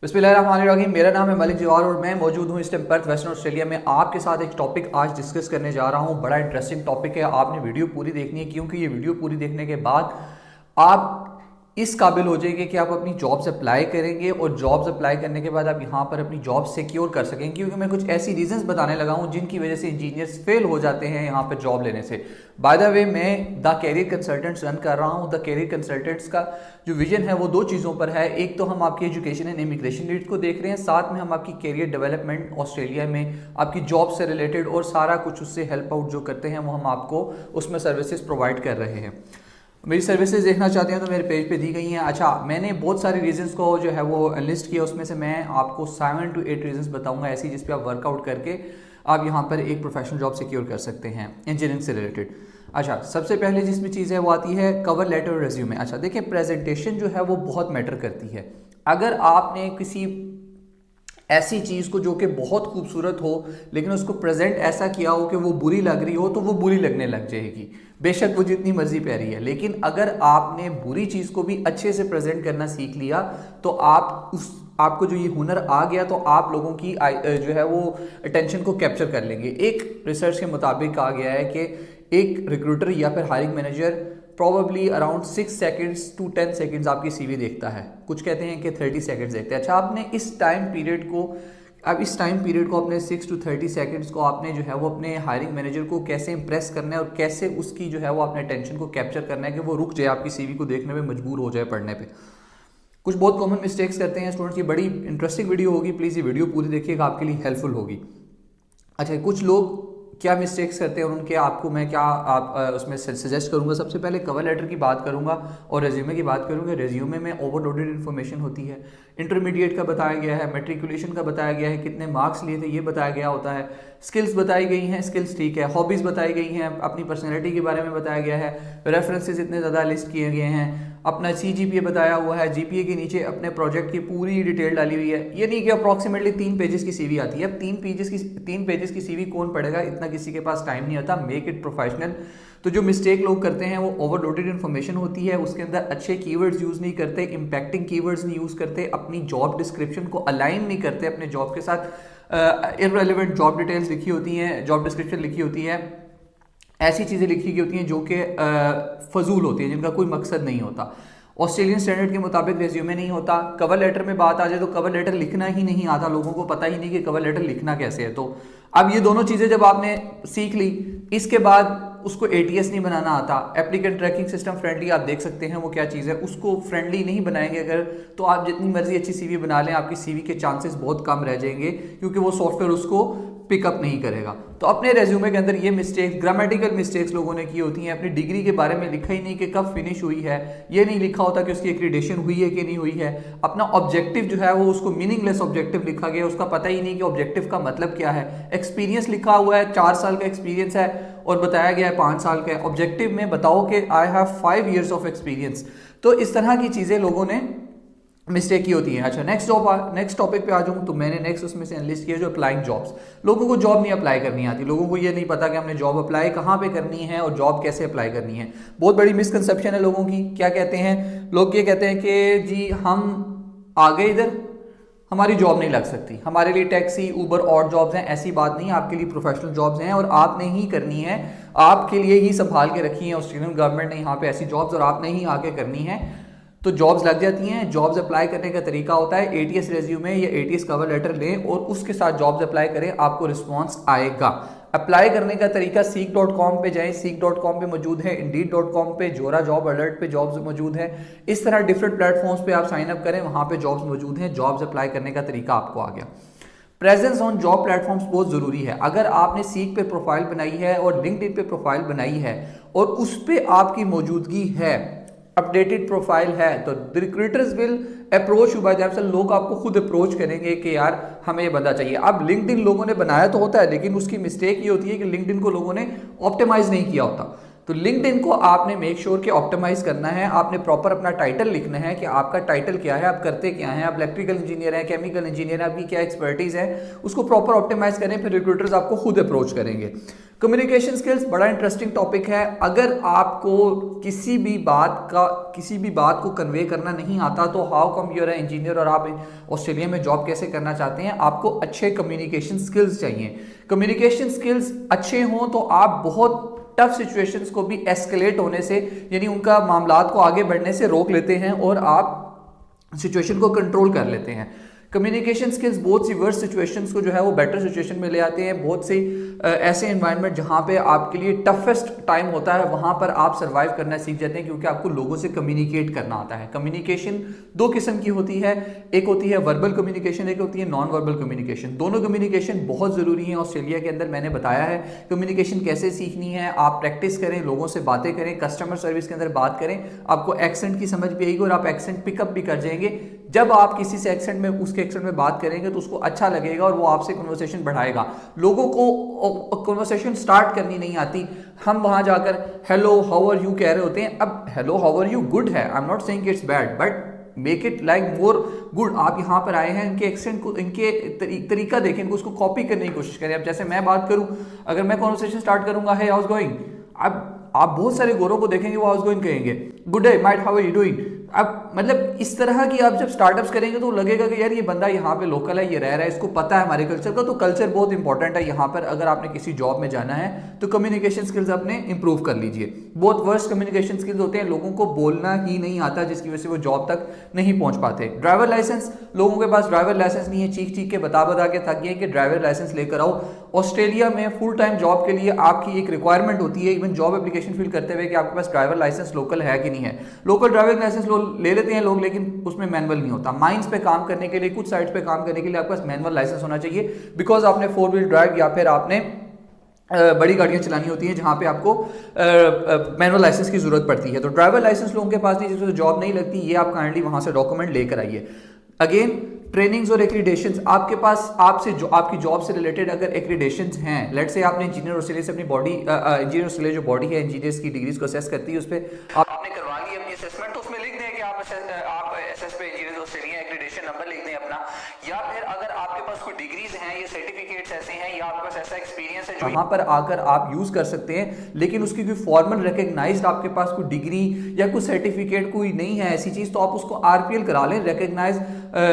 बिस्मिल्लाहिर्रहमानिर्रहीम। मेरा नाम है मलिक जवाहर और मैं मौजूद हूँ इस टाइम पर्थ वेस्टर्न ऑस्ट्रेलिया में। आपके साथ एक टॉपिक आज डिस्कस करने जा रहा हूँ। बड़ा इंटरेस्टिंग टॉपिक है, आपने वीडियो पूरी देखनी है क्योंकि ये वीडियो पूरी देखने के बाद आप इस काबिल हो जाएंगे कि आप अपनी जॉब्स अप्लाई करेंगे और जॉब्स अप्लाई करने के बाद आप यहाँ पर अपनी जॉब सिक्योर कर सकेंगे। क्योंकि मैं कुछ ऐसी रीजंस बताने लगा हूँ जिनकी वजह से इंजीनियर्स फेल हो जाते हैं यहाँ पर जॉब लेने से। बाय द वे, मैं द कैरियर कंसल्टेंट्स रन कर रहा हूँ। द कैरियर कंसल्टेंट्स का जो विजन है वो दो चीज़ों पर है। एक तो हम आपकी एजुकेशन एंड इमिग्रेशन नीड्स को देख रहे हैं, साथ में हम आपकी कैरियर डेवलपमेंट ऑस्ट्रेलिया में आपकी जॉब से रिलेटेड और सारा कुछ उससे हेल्प आउट जो करते हैं वो हम आपको उसमें सर्विसेज प्रोवाइड कर रहे हैं। मेरी सर्विसेज देखना चाहते हैं तो मेरे पेज पे दी गई हैं। अच्छा, मैंने बहुत सारे रीजंस को जो है वो लिस्ट किया, उसमें से मैं आपको 7 to 8 रीजंस बताऊंगा ऐसी जिस पे आप वर्कआउट करके आप यहाँ पर एक प्रोफेशनल जॉब सिक्योर कर सकते हैं इंजीनियरिंग से रिलेटेड। अच्छा, सबसे पहले जिसमें चीज़ है वो आती है कवर लेटर और रेज्यूमे। अच्छा देखिए, प्रेजेंटेशन जो है वो बहुत मैटर करती है। अगर आपने किसी ऐसी चीज़ को जो कि बहुत खूबसूरत हो लेकिन उसको प्रेजेंट ऐसा किया हो कि वो बुरी लग रही हो तो वो बुरी लगने लग जाएगी, बेशक वो जितनी मर्जी प्यारी है। लेकिन अगर आपने बुरी चीज़ को भी अच्छे से प्रेजेंट करना सीख लिया तो आपको जो ये हुनर आ गया तो आप लोगों की जो है वो अटेंशन को कैप्चर कर लेंगे। एक रिसर्च के मुताबिक कहा गया है कि एक रिक्रूटर या फिर hiring manager probably around 6 seconds to 10 seconds आपकी सीवी देखता है, कुछ कहते हैं कि 30 seconds देखते हैं। अच्छा, आपने इस टाइम पीरियड को अपने 6 to 30 seconds को आपने जो है वो अपने हायरिंग मैनेजर को कैसे इंप्रेस करना है और कैसे उसकी जो है वो अपने टेंशन को कैप्चर करना है कि वो रुक जाए, आपकी सीवी को देखने में मजबूर हो जाए पढ़ने पे। कुछ बहुत कॉमन मिस्टेक्स करते हैं स्टूडेंट्स। ये बड़ी इंटरेस्टिंग वीडियो होगी, प्लीज़ ये वीडियो पूरी देखिएगा, आपके लिए हेल्पफुल होगी। अच्छा, कुछ लोग क्या मिस्टेक्स करते हैं और उनके आपको मैं क्या उसमें सजेस्ट करूंगा। सबसे पहले कवर लेटर की बात करूंगा और रेज्यूमे की बात करूंगा। रेज्यूमे में ओवरलोडेड इन्फॉर्मेशन होती है, इंटरमीडिएट का बताया गया है, मैट्रिकुलेशन का बताया गया है, कितने मार्क्स लिए थे ये बताया गया होता है, स्किल्स बताई गई हैं, स्किल्स ठीक है, हॉबीज़ बताई गई हैं, अपनी पर्सनैलिटी के बारे में बताया गया है, रेफरेंसेज इतने ज़्यादा लिस्ट किए गए हैं, अपना CGPA बताया हुआ है, GPA के नीचे अपने प्रोजेक्ट की पूरी डिटेल डाली हुई है। ये नहीं कि अप्रॉक्सीमेटली 3 पेजेस की सीवी आती है। अब 3 पेजेस की सीवी कौन पढ़ेगा, इतना किसी के पास टाइम नहीं होता। Make it professional. तो जो मिस्टेक लोग करते हैं वो ओवरलोडेड इन्फॉर्मेशन होती है, उसके अंदर अच्छे कीवर्ड्स यूज़ नहीं करते, इम्पैक्टिंग कीवर्ड्स नहीं यूज़ करते, अपनी जॉब डिस्क्रिप्शन को अलाइन नहीं करते अपने जॉब के साथ। इररेलेवेंट जॉब डिटेल्स लिखी होती हैं, जॉब डिस्क्रिप्शन लिखी होती है, ऐसी चीज़ें लिखी गई होती हैं जो कि फजूल होती हैं, जिनका कोई मकसद नहीं होता। ऑस्ट्रेलियन स्टैंडर्ड के मुताबिक रेज्यूमे नहीं होता। कवर लेटर में बात आ जाए तो कवर लेटर लिखना ही नहीं आता, लोगों को पता ही नहीं कि कवर लेटर लिखना कैसे है। तो अब ये दोनों चीज़ें जब आपने सीख ली, इसके बाद उसको ATS नहीं बनाना आता, एप्लीकेंट ट्रैकिंग सिस्टम फ्रेंडली, आप देख सकते हैं वो क्या चीज़ है, उसको फ्रेंडली नहीं बनाएंगे अगर तो आप जितनी मर्जी अच्छी CV बना लें, आपकी CV के चांसेस बहुत कम रह जाएंगे क्योंकि वो सॉफ्टवेयर उसको पिकअप नहीं करेगा। तो अपने रेज्यूमे के अंदर ये मिस्टेक्स, ग्रामेटिकल मिस्टेक्स लोगों ने की होती हैं। अपनी डिग्री के बारे में लिखा ही नहीं कि कब फिनिश हुई है, ये नहीं लिखा होता कि उसकी एक्रीडेशन हुई है कि नहीं हुई है। अपना ऑब्जेक्टिव जो है वो उसको मीनिंगलेस ऑब्जेक्टिव लिखा गया, उसका पता ही नहीं कि ऑब्जेक्टिव का मतलब क्या है। एक्सपीरियंस लिखा हुआ है, 4 साल का एक्सपीरियंस है और बताया गया है 5 साल का है। ऑब्जेक्टिव में बताओ कि I have 5 years of experience. तो इस तरह की चीज़ें लोगों ने मिस्टेक की होती है। अच्छा, नेक्स्ट टॉपिक पे आ जाऊँ तो मैंने नेक्स्ट उसमें से एनालिस्ट किया जो अप्लाइंग जॉब्स। लोगों को जॉब नहीं अप्लाई करनी आती, लोगों को ये नहीं पता कि हमने जॉब अप्लाई कहाँ पे करनी है और जॉब कैसे अप्लाई करनी है। बहुत बड़ी मिसकंसेप्शन है लोगों की। क्या कहते हैं लोग, ये कहते हैं कि जी हम आ गए इधर, हमारी जॉब नहीं लग सकती, हमारे लिए टैक्सी उबर और जॉब्स हैं। ऐसी बात नहीं, आपके लिए प्रोफेशनल जॉब्स हैं और आपने ही करनी है, आपके लिए ही संभाल के रखी है ऑस्ट्रेलियन गवर्नमेंट ने यहाँ पे ऐसी जॉब्स और आपने ही आके करनी है। तो जॉब्स लग जाती हैं। जॉब्स अप्लाई करने का तरीका होता है ATS रेज्यूमे या ATS कवर लेटर लें और उसके साथ जॉब्स अप्लाई करें, आपको रिस्पॉन्स आएगा। अप्लाई करने का तरीका seek.com पे जाएं, seek.com पे मौजूद है, indeed.com पे, जोरा जॉब अलर्ट पे जॉब्स मौजूद है। इस तरह डिफरेंट प्लेटफॉर्म्स पे आप साइन अप करें, वहां पे जॉब्स मौजूद हैं। जॉब्स अप्लाई करने का तरीका आपको आ गया। प्रेजेंस ऑन जॉब प्लेटफॉर्म्स बहुत जरूरी है। अगर आपने सीक पे प्रोफाइल बनाई है और लिंक्डइन पे प्रोफाइल बनाई है और उस पे आपकी मौजूदगी है, अपडेटेड प्रोफाइल है, तो recruiters will approach you by themselves. लोग आपको खुद अप्रोच करेंगे कि यार हमें ये बंदा चाहिए। अब लिंक्डइन लोगों ने बनाया तो होता है, लेकिन उसकी मिस्टेक ये होती है कि लिंक्डइन को लोगों ने ऑप्टिमाइज नहीं किया होता। तो लिंक्डइन को आपने मेक श्योर कि ऑप्टिमाइज करना है। आपने प्रॉपर अपना टाइटल लिखना है कि आपका टाइटल क्या है, आप करते क्या हैं, आप इलेक्ट्रिकल इंजीनियर हैं, केमिकल इंजीनियर हैं, आपकी क्या एक्सपर्टीज है, उसको प्रॉपर ऑप्टिमाइज करें, फिर रिक्रूटर्स आपको खुद अप्रोच करेंगे। कम्युनिकेशन स्किल्स बड़ा इंटरेस्टिंग टॉपिक है। अगर आपको किसी भी बात को कन्वे करना नहीं आता तो हाउ कम यूर इंजीनियर और आप ऑस्ट्रेलिया में जॉब कैसे करना चाहते हैं? आपको अच्छे कम्युनिकेशन स्किल्स चाहिए। कम्युनिकेशन स्किल्स अच्छे हों तो आप बहुत टफ सिचुएशंस को भी एस्केलेट होने से, यानी उनका मामलात को आगे बढ़ने से रोक लेते हैं और आप सिचुएशन को कंट्रोल कर लेते हैं। कम्युनिकेशन स्किल्स बहुत सी वर्स्ट सिचुएशंस को जो है वो बेटर सिचुएशन में ले आते हैं। बहुत सी ऐसे एनवायरनमेंट जहां पे आपके लिए टफेस्ट टाइम होता है वहां पर आप सर्वाइव करना सीख जाते हैं, क्योंकि आपको लोगों से कम्युनिकेट करना आता है। कम्युनिकेशन दो किस्म की होती है, एक होती है वर्बल कम्युनिकेशन, एक होती है नॉन वर्बल कम्युनिकेशन। दोनों कम्युनिकेशन बहुत जरूरी है। ऑस्ट्रेलिया के अंदर मैंने बताया है कम्युनिकेशन कैसे सीखनी है। आप प्रैक्टिस करें, लोगों से बातें करें, कस्टमर सर्विस के अंदर बात करें, आपको एक्सेंट की समझ भी आएगी और आप एक्सेंट पिकअप भी कर जाएंगे। जब आप किसी से उसके एक्सेंट में बात करेंगे तो उसको अच्छा लगेगा और वो आपसे कन्वर्सेशन बढ़ाएगा। लोगों को कन्वर्सेशन स्टार्ट करनी नहीं आती, हम वहां जाकर हेलो हाउ आर यू कह रहे होते हैं। अब hello how are you good है, I am not saying it's bad, but make it like more good. आप यहाँ पर आए हैं, इनके एक्सेंट को, इनके तरीका देखें, इनको उसको कॉपी करने की कोशिश करें। अब जैसे मैं बात करूं, अगर मैं कन्वर्सेशन स्टार्ट करूंगा हे हाउ इज गोइंग, अब आप बहुत सारे गोरों को देखेंगे वो हाउ इज गोइंग कहेंगे, good day mate how are you doing. अब मतलब इस तरह की आप जब स्टार्टअप्स करेंगे तो लगेगा कि यार ये बंदा यहाँ पे लोकल है, ये रह रहा है, इसको पता है हमारे कल्चर का। तो कल्चर बहुत इंपॉर्टेंट है यहाँ पर। अगर आपने किसी जॉब में जाना है तो कम्युनिकेशन स्किल्स अपने इंप्रूव कर लीजिए। बहुत वर्स्ट कम्युनिकेशन स्किल्स होते हैं, लोगों को बोलना ही नहीं आता, जिसकी वजह से वो जॉब तक नहीं पहुंच पाते। ड्राइवर लाइसेंस, लोगों के पास ड्राइवर लाइसेंस नहीं है, चीख चीख के बता के थक गए कि ड्राइवर लाइसेंस लेकर आओ। ऑस्ट्रेलिया में फुल टाइम जॉब के लिए आपकी एक रिक्वायरमेंट होती है, इवन जॉब एप्लीकेशन फिल करते हुए, कि आपके पास ड्राइवर लाइसेंस लोकल है कि नहीं है। लोकल ड्राइविंग लाइसेंस ले लेते हैं लोग, लेकिन उसमें मैनुअल नहीं होता। माइंस पे काम करने के लिए, कुछ साइट्स पे काम करने के लिए आपके पास मैनुअल लाइसेंस होना चाहिए, बिकॉज आपने 4 व्हील ड्राइव या फिर आपने बड़ी गाड़ियां चलानी होती हैं जहां पे आपको मैनुअल लाइसेंस की जरूरत पड़ती है। तो ड्राइवर लाइसेंस लोगों के पास नहीं, जिससे जॉब नहीं लगती, ये आप काइंडली वहां से डॉक्यूमेंट लेकर आइए। अगेन ट्रेनिंग्स और एक्रीडेशंस, आपके पास आपकी जॉब से रिलेटेड अगर एक्रीडेशंस हैं, लेट से आपने इंजीनियर ऑस्ट्रेलिया से अपनी बॉडी, इंजीनियर ऑस्ट्रेलिया जो बॉडी है इंजीनियर्स की डिग्रीज को असेस करती है, उस पर आपने करवा ली अपनी असेसमेंट, तो उसमें लिख दें कि आप एसएस पे इंजीनियर ऑस्ट्रेलिया एक्रीडेशन नंबर लिख दें अपना। या फिर अगर आपके पास कोई डिग्रीज हैं, ये सर्टिफिकेट्स ऐसे हैं, या आपके पास ऐसा एक्सपीरियंस है जो वहां पर आकर आप यूज कर सकते हैं, लेकिन उसकी कोई फॉर्मल रिकॉग्नाइज्ड आपके पास कोई डिग्री या कोई सर्टिफिकेट कोई नहीं है ऐसी चीज, तो आप उसको आरपीएल करा लें।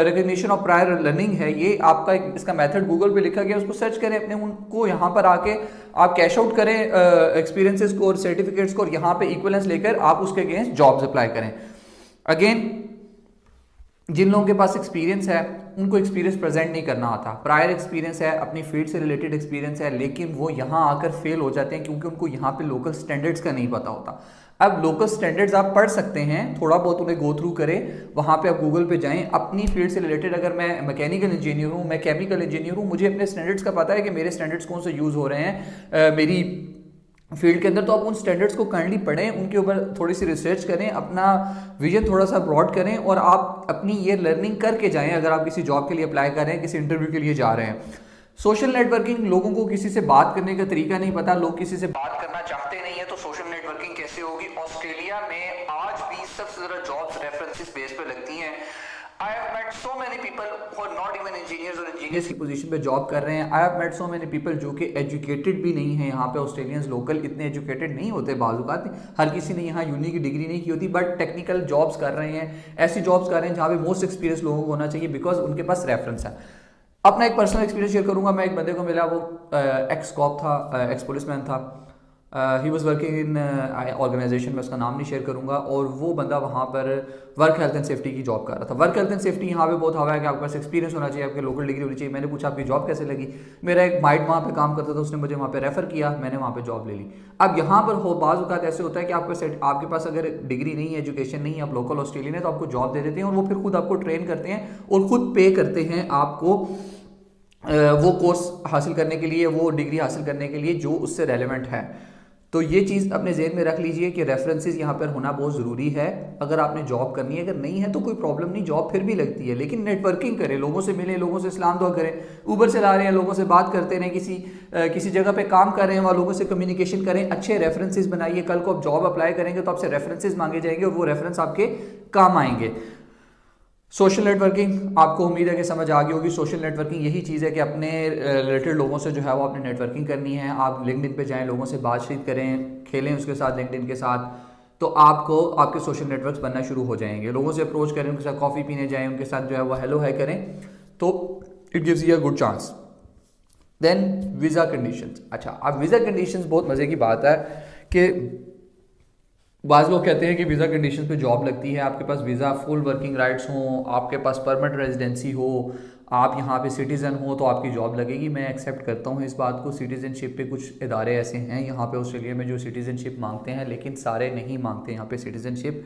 रिकॉग्निशन ऑफ प्रायर लर्निंग है ये आपका, इसका मेथड गूगल पे लिखा गया, उसको सर्च करें, अपने उनको यहाँ पर आके आप कैश आउट करें एक्सपीरियंसेस को और सर्टिफिकेट्स को, और यहाँ पे इक्विवेलेंस लेकर आप उसके अगेंस्ट जॉब्स अप्लाई करें। अगेन जिन लोगों के पास एक्सपीरियंस है उनको एक्सपीरियंस प्रेजेंट नहीं करना आता, प्रायर एक्सपीरियंस है, अपनी फील्ड से रिलेटेड एक्सपीरियंस है, लेकिन वो यहाँ आकर फेल हो जाते हैं क्योंकि उनको यहाँ पे लोकल स्टैंडर्ड्स का नहीं पता होता। अब लोकल स्टैंडर्ड्स आप पढ़ सकते हैं, थोड़ा बहुत उन्हें गो थ्रू करें, वहाँ पे आप गूगल पे जाएं, अपनी फील्ड से रिलेटेड, अगर मैं मैकेनिकल इंजीनियर हूँ, मैं केमिकल इंजीनियर हूँ, मुझे अपने स्टैंडर्ड्स का पता है कि मेरे स्टैंडर्ड्स कौन से यूज़ हो रहे हैं मेरी फील्ड के अंदर, तो आप उन स्टैंडर्ड्स को काइंडली पढ़ें, उनके ऊपर थोड़ी सी रिसर्च करें, अपना विजन थोड़ा सा ब्रॉड करें और आप अपनी ये लर्निंग करके जाएं अगर आप किसी जॉब के लिए अप्लाई कर रहे हैं, किसी इंटरव्यू के लिए जा रहे हैं। सोशल नेटवर्किंग, लोगों को किसी से बात करने का तरीका नहीं पता, लोग किसी से बात करना चाहते नहीं है, तो सोशल नेटवर्किंग कैसे होगी? ऑस्ट्रेलिया में आज भी सबसे ज्यादा जॉब्स रेफरेंसेस बेस पे लगती हैं। I have met so many people who are not even engineers और engineers की पोजीशन पे जॉब कर रहे हैं। I have met so many people जो कि एजुकेटेड भी नहीं है। यहाँ पे ऑस्ट्रेलियंस लोकल इतने एजुकेटेड नहीं होते, बाज़-औक़ात हर किसी ने यहाँ यूनी की डिग्री नहीं की होती, बट टेक्निकल जॉब्स कर रहे हैं, ऐसी जॉब्स कर रहे हैं जहाँ पे मोस्ट एक्सपीरियंस लोगों को होना चाहिए, बिकॉज उनके पास रेफरेंस है। अपना एक पर्सनल एक्सपीरियंस शेयर करूंगा। मैं एक बंदे को मिला, वो एक्स कॉप था, एक्स पुलिसमैन था, he was working in organisation, में उसका नाम नहीं शेयर करूंगा, और वो बंदा वहाँ पर वर्क हेल्थ एंड सेफ्टी की जॉब कर रहा था। वर्क हेल्थ एंड सेफ्टी यहाँ पे बहुत हवा है कि आपके पास एक्सपीरियंस होना चाहिए, आपके लोकल डिग्री होनी चाहिए। मैंने पूछा आपकी जॉब कैसे लगी? मेरा एक माइट वहाँ पे काम करता था, उसने मुझे वहाँ पे रेफर किया, मैंने वहाँ पे जॉब ले ली। अब यहाँ पर बाज़ औक़ात ऐसे होता है कि आपके पास अगर डिग्री नहीं है, एजुकेशन नहीं है, आप लोकल ऑस्ट्रेलियन है, तो आपको जॉब दे देते हैं और वो फिर खुद आपको ट्रेन करते हैं और खुद पे करते हैं आपको वो कोर्स हासिल करने के लिए, वो डिग्री हासिल करने के लिए जो उससे रेलेवेंट है। तो ये चीज़ अपने जहन में रख लीजिए कि रेफरेंसेस यहाँ पर होना बहुत ज़रूरी है अगर आपने जॉब करनी है। अगर नहीं है तो कोई प्रॉब्लम नहीं, जॉब फिर भी लगती है, लेकिन नेटवर्किंग करें, लोगों से मिलें, लोगों से सलाम दुआ करें। ऊबर चला रहे हैं, लोगों से बात करते रहें, किसी जगह पे काम कर रहे हैं, वहाँ लोगों से कम्युनिकेशन करें, अच्छे रेफरेंसेस बनाइए। कल को आप जॉब अप्लाई करेंगे तो आपसे रेफरेंसेस मांगे जाएंगे और वो रेफरेंस आपके काम आएंगे। सोशल नेटवर्किंग आपको उम्मीद है कि समझ आ गई होगी। सोशल नेटवर्किंग यही चीज़ है कि अपने रिलेटेड लोगों से जो है वो आपने नेटवर्किंग करनी है। आप लिंक्डइन पे जाएं, लोगों से बातचीत करें, खेलें उसके साथ लिंक्डइन के साथ, तो आपको आपके सोशल नेटवर्क्स बनना शुरू हो जाएंगे। लोगों से अप्रोच करें, उनके साथ कॉफ़ी पीने जाएं, उनके साथ जो है वो हेलो हाय करें, तो it gives you a good chance. Then visa conditions. अच्छा, अब वीज़ा कंडीशंस बहुत मज़े की बात है कि बाज़ लोग कहते हैं कि वीज़ा कंडीशन पे जॉब लगती है, आपके पास वीज़ा फुल वर्किंग राइट्स हों, आपके पास परमानेंट रेजिडेंसी हो, आप यहाँ पे सिटीज़न हो तो आपकी जॉब लगेगी। मैं एक्सेप्ट करता हूँ इस बात को। सिटीज़नशिप पे कुछ इदारे ऐसे हैं यहाँ पे ऑस्ट्रेलिया में जो सिटीज़नशिप मांगते हैं, लेकिन सारे नहीं मांगते यहाँ पे सिटीज़नशिप।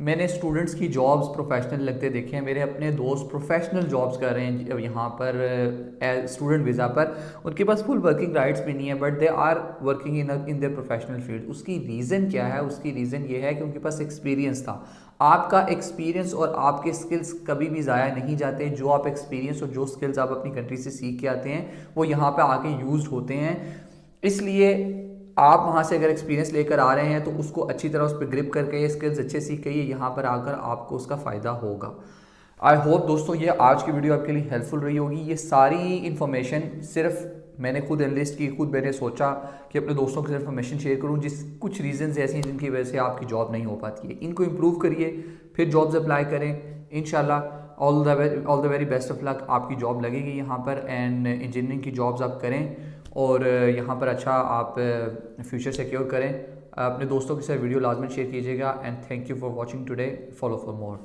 मैंने स्टूडेंट्स की जॉब्स प्रोफेशनल लगते देखे हैं, मेरे अपने दोस्त प्रोफेशनल जॉब्स कर रहे हैं यहाँ पर स्टूडेंट वीज़ा पर, उनके पास फुल वर्किंग राइट्स भी नहीं है, but they are working in their professional field. उसकी रीज़न क्या है? उसकी रीज़न ये है कि उनके पास एक्सपीरियंस था। आपका एक्सपीरियंस और आपके स्किल्स कभी भी ज़ाया नहीं जाते। जो आप एक्सपीरियंस और जो स्किल्स आप अपनी कंट्री से सीख के आते हैं वो यहाँ पर आके यूज होते हैं। इसलिए आप वहाँ से अगर एक्सपीरियंस लेकर आ रहे हैं तो उसको अच्छी तरह उस पर ग्रिप करके, स्किल्स अच्छे सीख के यहाँ पर आकर आपको उसका फ़ायदा होगा। आई होप दोस्तों ये आज की वीडियो आपके लिए हेल्पफुल रही होगी। ये सारी इन्फॉर्मेशन सिर्फ मैंने खुद एनालिस्ट की, खुद मैंने सोचा कि अपने दोस्तों के साथ इन्फॉर्मेशन शेयर करूँ। कुछ रीजंस ऐसे हैं जिनकी वजह से आपकी जॉब नहीं हो पाती है, इनको इम्प्रूव करिए, फिर जॉब्स अप्लाई करें। इंशाल्लाह all the very best of luck, आपकी जॉब लगेगी यहाँ पर एंड इंजीनियरिंग की जॉब्स आप करें और यहाँ पर अच्छा आप फ्यूचर सिक्योर करें। अपने दोस्तों के साथ वीडियो लाजमी शेयर कीजिएगा and thank you for watching today. Follow for more.